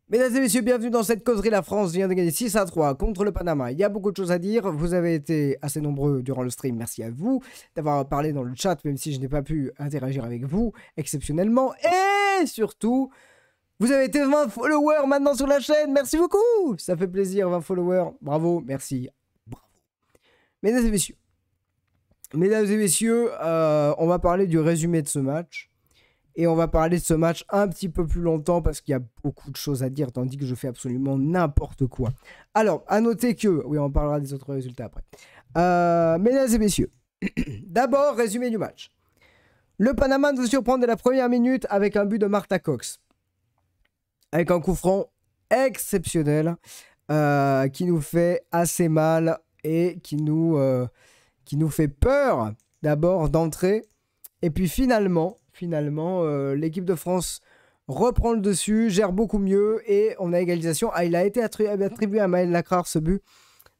Mesdames et messieurs, bienvenue dans cette causerie. La France vient de gagner 6-3 contre le Panama. Il y a beaucoup de choses à dire. Vous avez été assez nombreux durant le stream. Merci à vous d'avoir parlé dans le chat, même si je n'ai pas pu interagir avec vous exceptionnellement. Et surtout, vous avez été 20 followers maintenant sur la chaîne. Merci beaucoup. Ça fait plaisir, 20 followers. Bravo, merci. Bravo. Mesdames et messieurs, on va parler du résumé de ce match. Et on va parler de ce match un petit peu plus longtemps parce qu'il y a beaucoup de choses à dire, tandis que je fais absolument n'importe quoi. Alors, à noter que... Oui, on parlera des autres résultats après. Mesdames et messieurs, d'abord, résumé du match. Le Panama nous surprend dès la première minute avec un but de Martha Cox. Avec un coup franc exceptionnel qui nous fait assez mal et qui nous fait peur d'abord d'entrée. Et puis finalement, l'équipe de France reprend le dessus, gère beaucoup mieux et on a égalisation. Ah, il a été attribué à Maël Lacrar ce but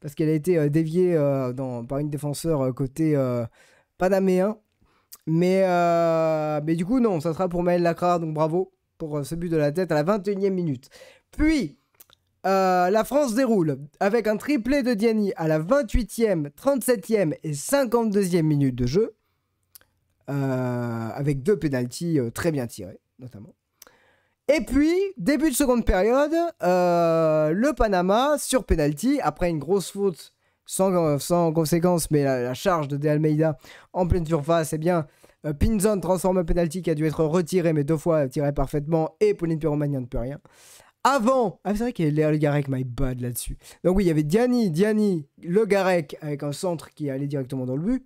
parce qu'elle a été déviée par une défenseur côté panaméen. Mais du coup, non, ça sera pour Maël Lacrar, donc bravo pour ce but de la tête à la 21e minute. Puis, la France déroule avec un triplé de Diani à la 28e, 37e et 52e minute de jeu. Avec 2 pénaltys très bien tirés, notamment. Et puis, début de seconde période, le Panama, sur pénalty, après une grosse faute sans conséquence, mais la charge de De Almeida en pleine surface, eh bien, Pinzon transforme un pénalty qui a dû être retiré, mais 2 fois tiré parfaitement, et Pauline Piromagnan ne peut rien. Avant, c'est vrai qu'il y avait Le Garec, my bad là-dessus. Donc oui, il y avait Diani, Le Garec, avec un centre qui allait directement dans le but.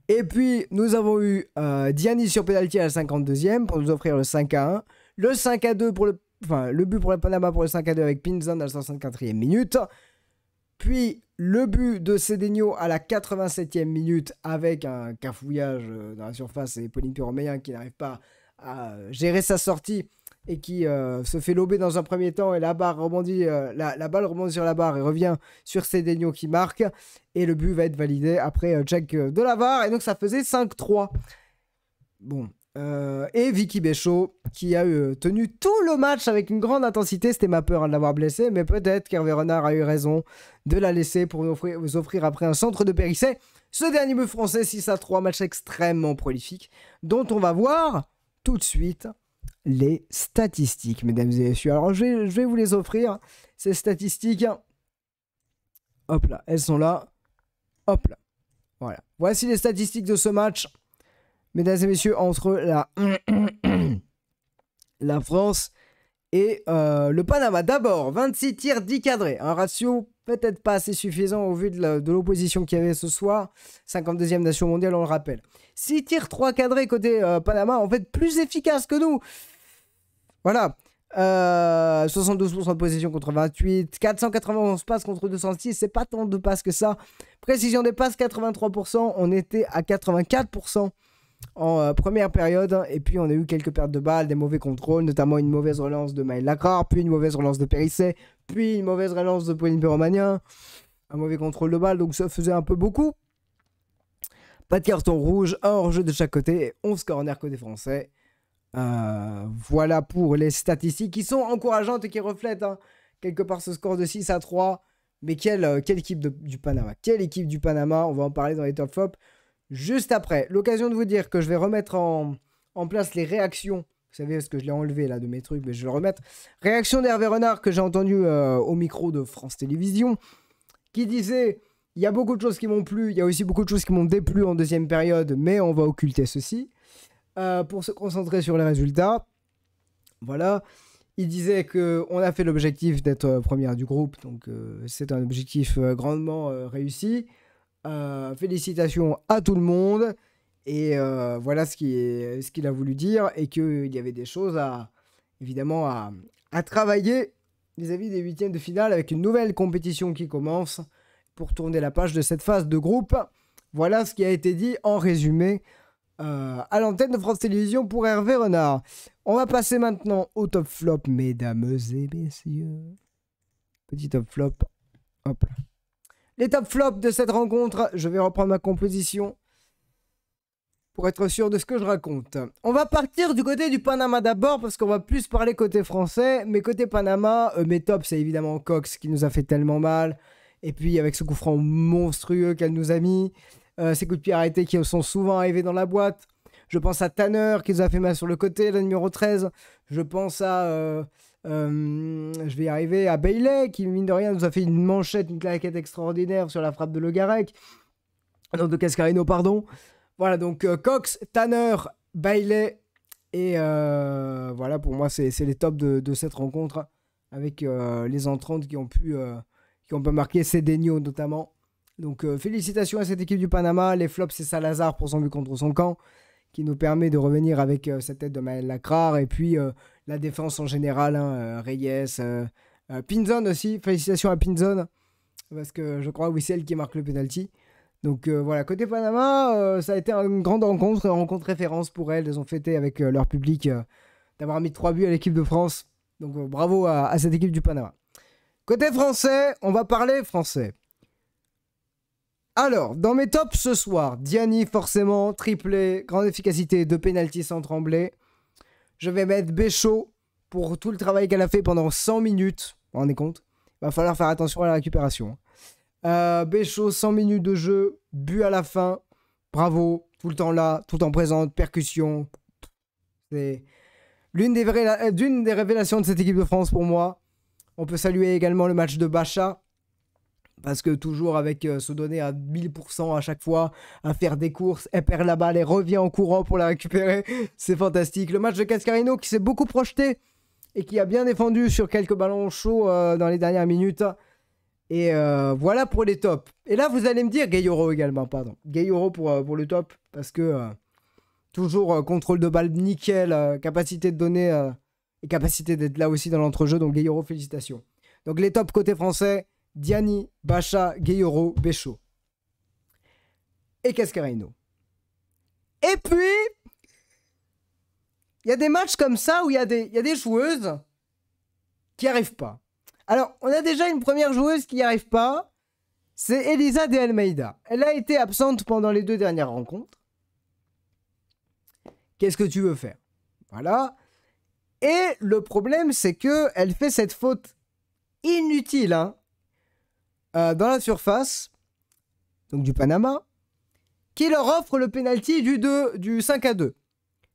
Et puis, nous avons eu Diani sur pénalty à la 52e pour nous offrir le 5-1. Le 5-2 pour le but pour le Panama pour le 5-2 avec Pinzon à la 64e minute. Puis, le but de Cedeno à la 87e minute avec un cafouillage dans la surface et Pauline Piroméen qui n'arrive pas à gérer sa sortie et qui se fait lober dans un premier temps et la balle rebondit sur la barre et revient sur Cedeno qui marque et le but va être validé après check de la VAR et donc ça faisait 5-3. Bon, et Vicky Béchaud qui a tenu tout le match avec une grande intensité. C'était ma peur de l'avoir blessée, mais peut-être qu'Hervé Renard a eu raison de la laisser pour vous offrir après un centre de Périsset ce dernier but français 6-3, match extrêmement prolifique dont on va voir tout de suite les statistiques, mesdames et messieurs. Alors, je vais vous les offrir, ces statistiques. Hop là, elles sont là. Hop là. Voilà. Voici les statistiques de ce match, mesdames et messieurs, entre la France et le Panama. D'abord, 26 tirs, 10 cadrés. Un ratio peut-être pas assez suffisant au vu de l'opposition qu'il y avait ce soir. 52e nation mondiale, on le rappelle. 6 tirs, 3 cadrés côté Panama, en fait, plus efficace que nous. Voilà. 72% de possession contre 28. 491 passes contre 206. C'est pas tant de passes que ça. Précision des passes, 83%. On était à 84% en première période. Et puis, on a eu quelques pertes de balles, des mauvais contrôles, notamment une mauvaise relance de Maël Lacrar, puis une mauvaise relance de Périsset, puis une mauvaise relance de Pauline Piromagnan. Un mauvais contrôle de balle, donc ça faisait un peu beaucoup. Pas de carton rouge, un hors-jeu de chaque côté, 11 corners côté français. Voilà pour les statistiques qui sont encourageantes et qui reflètent quelque part ce score de 6-3. Mais quelle équipe du Panama. Quelle équipe du Panama, on va en parler dans les top flops juste après. L'occasion de vous dire que je vais remettre en place les réactions. Vous savez, parce que je l'ai enlevé là de mes trucs, mais je vais le remettre. Réaction d'Hervé Renard que j'ai entendu au micro de France Télévisions, qui disait... Il y a beaucoup de choses qui m'ont plu, il y a aussi beaucoup de choses qui m'ont déplu en deuxième période, mais on va occulter ceci pour se concentrer sur les résultats. Voilà, il disait qu'on a fait l'objectif d'être première du groupe, donc c'est un objectif grandement réussi. Félicitations à tout le monde, et voilà ce qu'il a voulu dire, et qu'il y avait des choses évidemment à travailler vis-à-vis des huitièmes de finale avec une nouvelle compétition qui commence. Pour tourner la page de cette phase de groupe. Voilà ce qui a été dit en résumé à l'antenne de France Télévisions pour Hervé Renard. On va passer maintenant au top flop, mesdames et messieurs. Petit top flop. Hop. Les top flops de cette rencontre, je vais reprendre ma composition. pour être sûr de ce que je raconte. On va partir du côté du Panama d'abord parce qu'on va plus parler côté français. Mais côté Panama, mes tops, c'est évidemment Cox qui nous a fait tellement mal. Et puis avec ce coup franc monstrueux qu'elle nous a mis, ces coups de pied arrêtés qui sont souvent arrivés dans la boîte. Je pense à Tanner qui nous a fait mal sur le côté, le numéro 13. Je pense à... je vais y arriver, à Bailey qui, mine de rien, nous a fait une manchette, une claquette extraordinaire sur la frappe de Le Garec. Non, de Cascarino, pardon. Voilà, donc Cox, Tanner, Bailey. Et voilà, pour moi, c'est les tops de cette rencontre. Avec les entrantes qui ont pu marquer Cedeno notamment. Donc félicitations à cette équipe du Panama. Les flops, c'est Salazar pour son but contre son camp, qui nous permet de revenir avec cette tête de Maël Lacrar. Et puis la défense en général, hein, Reyes, Pinzon aussi. Félicitations à Pinzon, parce que je crois que c'est elle qui marque le penalty. Donc voilà, côté Panama, ça a été une grande rencontre, une rencontre référence pour elles. Elles ont fêté avec leur public d'avoir mis 3 buts à l'équipe de France. Donc bravo à cette équipe du Panama. Côté français, on va parler français. Alors, dans mes tops ce soir, Diani forcément, triplé, grande efficacité, 2 pénaltys sans trembler. Je vais mettre Béchaud pour tout le travail qu'elle a fait pendant 100 minutes. Vous vous rendez compte ? Il va falloir faire attention à la récupération. Béchaud, 100 minutes de jeu, but à la fin. Bravo, tout le temps là, tout le temps présente, percussion. C'est l'une des révélations de cette équipe de France pour moi. On peut saluer également le match de Bacha. Parce que toujours avec se donner à 1000% à chaque fois, à faire des courses, elle perd la balle et revient en courant pour la récupérer. C'est fantastique. Le match de Cascarino qui s'est beaucoup projeté et qui a bien défendu sur quelques ballons chauds dans les dernières minutes. Et voilà pour les tops. Et là, vous allez me dire, Gayoro également, pardon. Gayoro pour le top, parce que toujours contrôle de balle nickel, capacité de donner et capacité d'être là aussi dans l'entrejeu. Donc Gayoro, félicitations. Donc les tops côté français, Diani, Bacha, Gayoro, Béchaud. Et Cascarino. Et puis, il y a des matchs comme ça où il y a des joueuses qui n'y arrivent pas. Alors, on a déjà une première joueuse qui n'y arrive pas. C'est Elisa de Almeida. Elle a été absente pendant les 2 dernières rencontres. Qu'est-ce que tu veux faire? Voilà. Et le problème, c'est qu'elle fait cette faute inutile, hein, dans la surface, donc du Panama, qui leur offre le penalty du 5-2.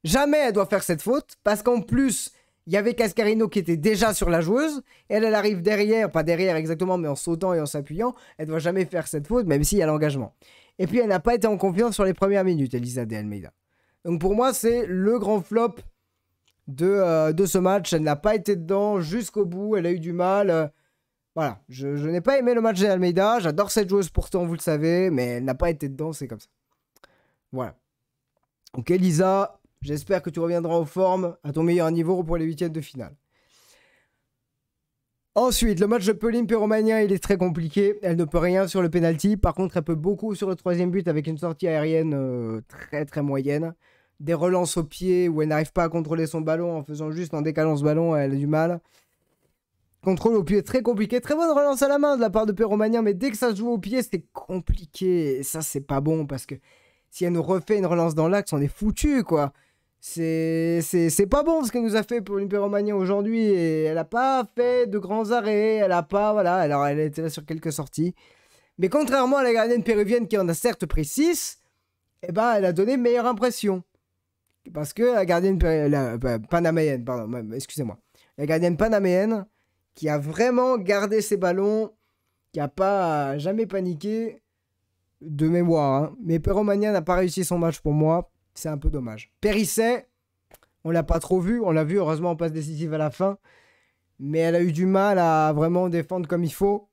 Jamais elle doit faire cette faute, parce qu'en plus, il y avait Cascarino qui était déjà sur la joueuse, et elle arrive derrière, pas derrière exactement, mais en sautant et en s'appuyant. Elle doit jamais faire cette faute, même s'il y a l'engagement. Et puis elle n'a pas été en confiance sur les premières minutes, Elisa de Almeida. Donc pour moi, c'est le grand flop de ce match. Elle n'a pas été dedans jusqu'au bout, elle a eu du mal. Voilà, je n'ai pas aimé le match d'Almeida. J'adore cette joueuse pourtant, vous le savez, mais elle n'a pas été dedans, c'est comme ça. Voilà. Donc Elisa, j'espère que tu reviendras en forme à ton meilleur niveau pour les 8e de finale. Ensuite, le match de Pauline-Péromagnin, il est très compliqué. Elle ne peut rien sur le penalty. Par contre, elle peut beaucoup sur le 3e but avec une sortie aérienne très très moyenne. Des relances au pied où elle n'arrive pas à contrôler son ballon en faisant juste en décalant ce ballon, elle a du mal. Contrôle au pied très compliqué. Très bonne relance à la main de la part de Péromagnin, mais dès que ça se joue au pied, c'est compliqué. Et ça, c'est pas bon parce que si elle nous refait une relance dans l'axe, on est foutu, quoi. C'est pas bon ce qu'elle nous a fait pour une Péromagnin aujourd'hui. Et elle a pas fait de grands arrêts. Elle a pas, voilà. Alors, elle était là sur quelques sorties. Mais contrairement à la gardienne péruvienne qui en a certes pris 6, eh ben, elle a donné meilleure impression. Parce que la gardienne panaméenne, pardon, excusez-moi. La gardienne panaméenne qui a vraiment gardé ses ballons, qui n'a pas jamais paniqué de mémoire. Hein. Mais Péromagnin n'a pas réussi son match pour moi. C'est un peu dommage. Périsset, on l'a pas trop vu. On l'a vu, heureusement, en passe décisive à la fin. Mais elle a eu du mal à vraiment défendre comme il faut.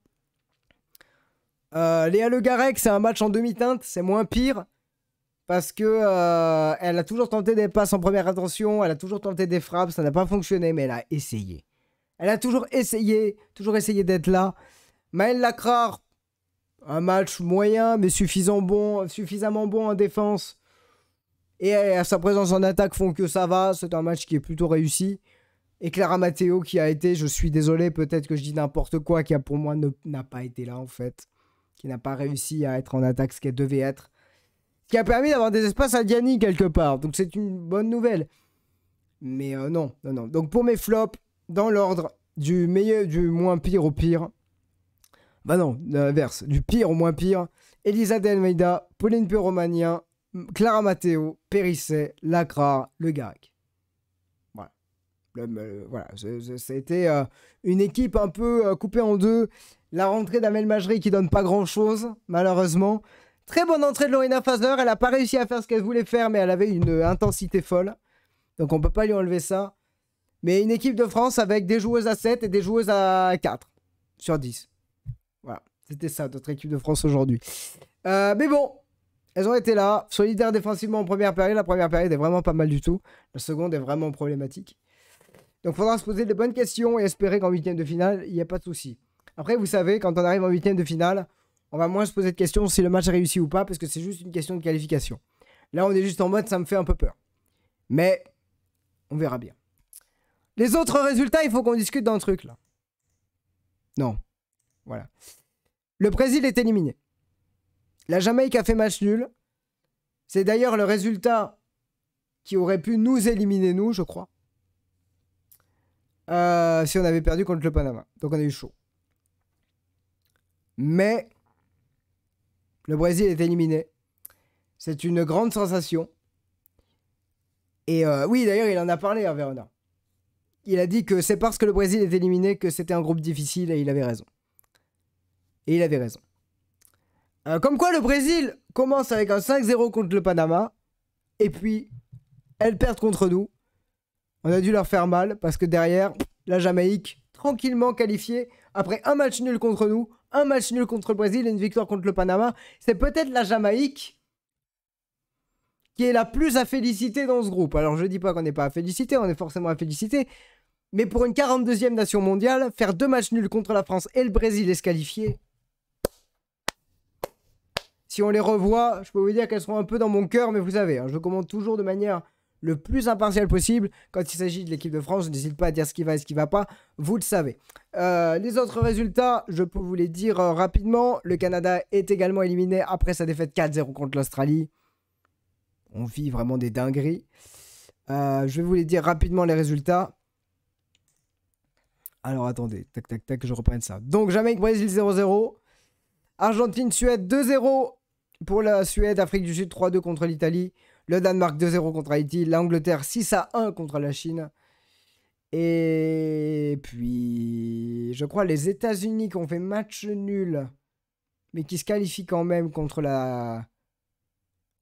Léa Le Garec, c'est un match en demi-teinte. C'est moins pire. Parce que elle a toujours tenté des passes en première intention. Elle a toujours tenté des frappes. Ça n'a pas fonctionné, mais elle a essayé. Elle a toujours essayé d'être là. Maël Lacrar, un match moyen, mais suffisamment bon en défense. Et à sa présence en attaque font que ça va. C'est un match qui est plutôt réussi. Et Clara Matteo qui a été, je suis désolé, peut-être que je dis n'importe quoi, qui a pour moi n'a pas été là en fait. Qui n'a pas réussi à être en attaque ce qu'elle devait être. Ce qui a permis d'avoir des espaces à Diani quelque part. Donc c'est une bonne nouvelle. Mais non. Donc pour mes flops, dans l'ordre du meilleur, du moins pire au pire. Bah non, l'inverse. Du pire au moins pire. Elisa de Almeida, Pauline Perromania, Clara Matteo, Périsset, Lacra, Le Garac. Voilà. C'était une équipe un peu coupée en deux. La rentrée d'Amel Majri qui donne pas grand chose, malheureusement. Très bonne entrée de Lorena Fazer. Elle n'a pas réussi à faire ce qu'elle voulait faire, mais elle avait une intensité folle. Donc on peut pas lui enlever ça. Mais une équipe de France avec des joueuses à 7 et des joueuses à 4 sur 10. Voilà, c'était ça notre équipe de France aujourd'hui. Mais bon, elles ont été là, solidaires défensivement en première période. La première période est vraiment pas mal du tout. La seconde est vraiment problématique. Donc il faudra se poser de bonnes questions et espérer qu'en huitième de finale, il n'y a pas de souci. Après, vous savez, quand on arrive en huitième de finale, on va moins se poser de questions si le match est réussi ou pas, parce que c'est juste une question de qualification. Là, on est juste en mode, ça me fait un peu peur. Mais, on verra bien. Les autres résultats, il faut qu'on discute d'un truc, là. Non. Voilà. Le Brésil est éliminé. La Jamaïque a fait match nul. C'est d'ailleurs le résultat qui aurait pu nous éliminer, nous, je crois. Si on avait perdu contre le Panama. Donc on a eu chaud. Mais le Brésil est éliminé. C'est une grande sensation. Et oui, d'ailleurs, il en a parlé à Verona. Il a dit que c'est parce que le Brésil est éliminé que c'était un groupe difficile et il avait raison. Et il avait raison. Comme quoi, le Brésil commence avec un 5-0 contre le Panama. Et puis, elles perdent contre nous. On a dû leur faire mal parce que derrière, la Jamaïque, tranquillement qualifiée, après un match nul contre nous, un match nul contre le Brésil et une victoire contre le Panama, c'est peut-être la Jamaïque qui est la plus à féliciter dans ce groupe. Alors je dis pas qu'on n'est pas à féliciter, on est forcément à féliciter, mais pour une 42e nation mondiale, faire 2 matchs nuls contre la France et le Brésil et se qualifier, si on les revoit, je peux vous dire qu'elles seront un peu dans mon cœur, mais vous savez, hein, je commente toujours de manière le plus impartiale possible. Quand il s'agit de l'équipe de France, je n'hésite pas à dire ce qui va et ce qui va pas, vous le savez. Les autres résultats, je peux vous les dire rapidement. Le Canada est également éliminé après sa défaite 4-0 contre l'Australie. On vit vraiment des dingueries. Je vais vous les dire rapidement les résultats. Alors attendez, tac, que je reprenne ça. Donc Jamaïque-Brésil 0-0. Argentine-Suède 2-0 pour la Suède. Afrique du Sud 3-2 contre l'Italie. Le Danemark 2-0 contre Haïti. L'Angleterre 6-1 contre la Chine. Et puis, je crois les États-Unis qui ont fait match nul, mais qui se qualifient quand même contre la...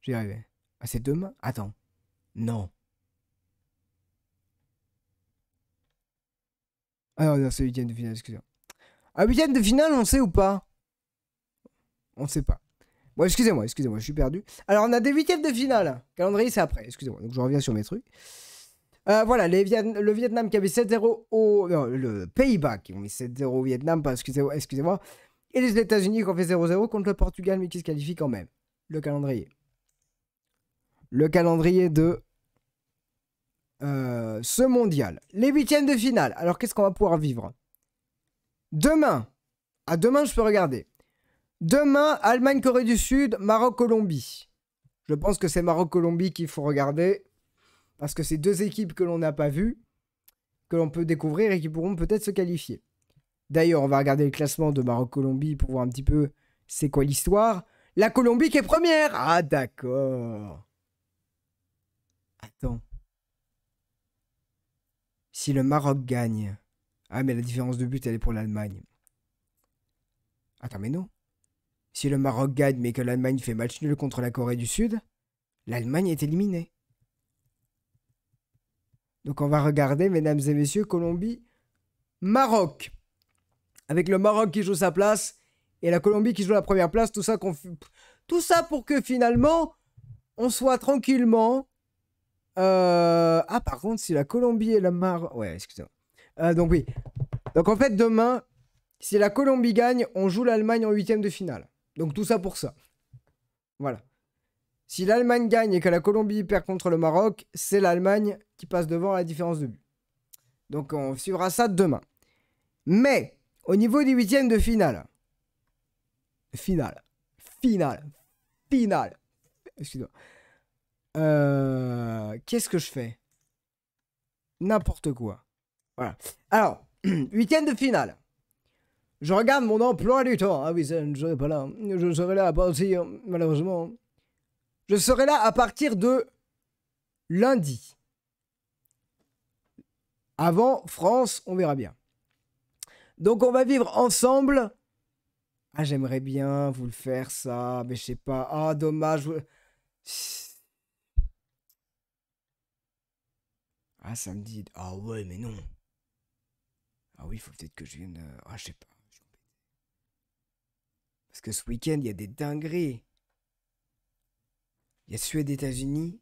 J'y arrivais. Ah, c'est demain? Attends. Non. Ah non, c'est huitième de finale, excusez-moi. Ah, huitième de finale, on sait ou pas? On ne sait pas. Bon, excusez-moi, je suis perdu. Alors, on a des huitièmes de finale. Calendrier, c'est après, excusez-moi. Donc, je reviens sur mes trucs. Voilà, le Vietnam qui avait 7-0 au... Non, le Pays-Bas qui ont mis 7-0 au Vietnam, excusez-moi. Et les États-Unis qui ont fait 0-0 contre le Portugal, mais qui se qualifient quand même. Le calendrier. Le calendrier de ce mondial. Les huitièmes de finale. Alors, qu'est-ce qu'on va pouvoir vivre? Demain. À demain, je peux regarder. Demain, Allemagne-Corée du Sud, Maroc-Colombie. Je pense que c'est Maroc-Colombie qu'il faut regarder. Parce que c'est deux équipes que l'on n'a pas vues, que l'on peut découvrir et qui pourront peut-être se qualifier. D'ailleurs, on va regarder le classement de Maroc-Colombie pour voir un petit peu c'est quoi l'histoire. La Colombie qui est première. Ah, d'accord. Attends. Si le Maroc gagne... Ah, mais la différence de but, elle est pour l'Allemagne. Attends, mais non. Si le Maroc gagne, mais que l'Allemagne fait match nul contre la Corée du Sud, l'Allemagne est éliminée. Donc on va regarder, mesdames et messieurs, Colombie, Maroc. Avec le Maroc qui joue sa place et la Colombie qui joue la première place. Tout ça pour que finalement, on soit tranquillement... Ah, par contre, si la Colombie et la Maroc... Ouais, excusez-moi. Donc oui. Donc en fait, demain, si la Colombie gagne, on joue l'Allemagne en huitième de finale. Donc tout ça pour ça. Voilà. Si l'Allemagne gagne et que la Colombie perd contre le Maroc, c'est l'Allemagne qui passe devant à la différence de but. Donc on suivra ça demain. Mais, au niveau des huitièmes de finale. Finale. Excuse-moi. Qu'est-ce que je fais? N'importe quoi. Voilà. Alors, week-end de finale. Je regarde mon emploi du temps. Ah oui, je ne serai pas là. Je serai là à partir, malheureusement. Je serai là à partir de lundi. Avant, France, on verra bien. Donc, on va vivre ensemble. Ah, j'aimerais bien vous le faire, ça. Mais je sais pas. Ah, dommage. Ah, samedi. Ah ouais, mais non. Ah oui, il faut peut-être que je vienne... Ah, je sais pas. Parce que ce week-end, il y a des dingueries. Il y a Suède, États-Unis.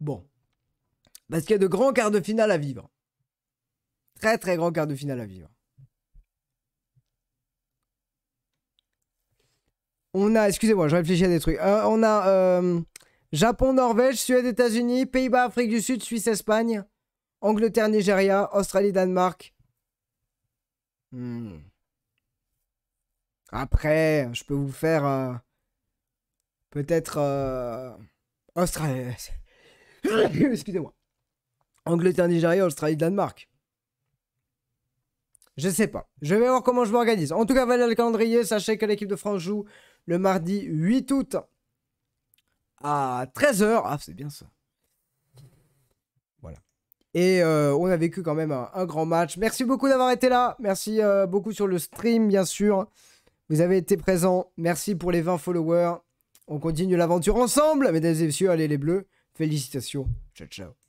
Bon. Parce qu'il y a de grands quarts de finale à vivre. Très, très grands quarts de finale à vivre. On a... Excusez-moi, je réfléchis à des trucs. On a Japon, Norvège, Suède, États-Unis, Pays-Bas, Afrique du Sud, Suisse, Espagne, Angleterre, Nigeria, Australie, Danemark. Après, je peux vous faire peut-être Australie. Excusez-moi. Angleterre, Nigeria, Australie, Danemark. Je sais pas. Je vais voir comment je m'organise. En tout cas, voilà le calendrier. Sachez que l'équipe de France joue le mardi 8 août à 13h. Ah, c'est bien ça. Voilà. Et on a vécu quand même un grand match. Merci beaucoup d'avoir été là. Merci beaucoup sur le stream, bien sûr. Vous avez été présents. Merci pour les 20 followers. On continue l'aventure ensemble, mesdames et messieurs. Allez les bleus. Félicitations. Ciao, ciao.